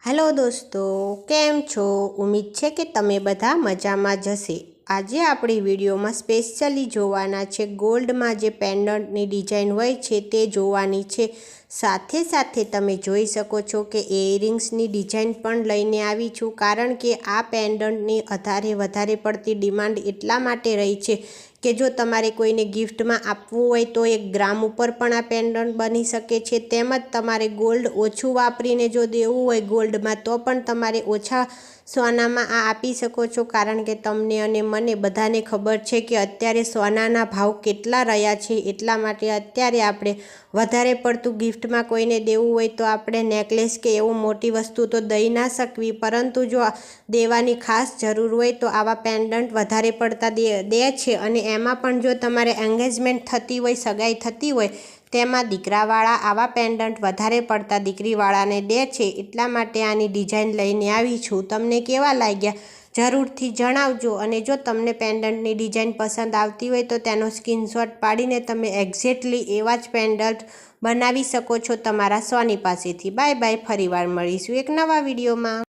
Hello दोस्तों, केम छो। उम्मीद है कि तमे बधा मजा में जशे। आज आपणी विडियो में स्पेशली जोवाना छे गोल्ड में जे पेंडंट नी डिजाइन होय छे ते जोवानी छे। साथे साथे तमे जोई सको छो कि इयरिंग्स नी डिजाइन पण लईने आवी छुं, कारण के आ पेंडंट नी वधारे पड़ती डिमांड एटला माटे रही छे कि जो तमारे कोईने गिफ्ट में आपवुं होय तो 1 ग्राम उपर पण आ पेंडंट बनी शके छे। तेमज तमारे गोल्ड ओछुं वापरीने जो देवुं होय गोल्ड में तो पण तमारे ओछा सोना में आ आपी शको छो, कारण के तमने अने मने बधाने खबर छे कि अत्यारे सोनाना भाव केटला रह्या छे। एटला माटे अत्यारे आपणे वधारे पड़तुं गिफ्ट में कोईने देवुं होय तो आपणे नेकलेस के एवुं मोटी वस्तु तो दई ना शकवी, परंतु जो देवानी खास जरूर होय तो आवा पेंडंट वधारे पड़ता दे छे। अने एमां पण जो तमारे एंगेजमेंट थती होय, सगाई थती होय, तेमां दीकरावाळा आवा पेंडंट वधारे पड़ता दीकरीवाळाने दे छे। एटला माटे आनी डिजाइन लईने आवी छुं। तमने केवा लाग्या जरूरथी जणावजो। अने जो तमने पेंडंटनी डिजाइन पसंद आवती होय तो तेनो स्क्रीनशॉट पाडीने तमे एक्जेक्टली एवा ज पेंडंट बनावी शको छो तमारा सोनी पासेथी। बाय बाय, फरीवार मळीशुं एक नवा विडियोमां।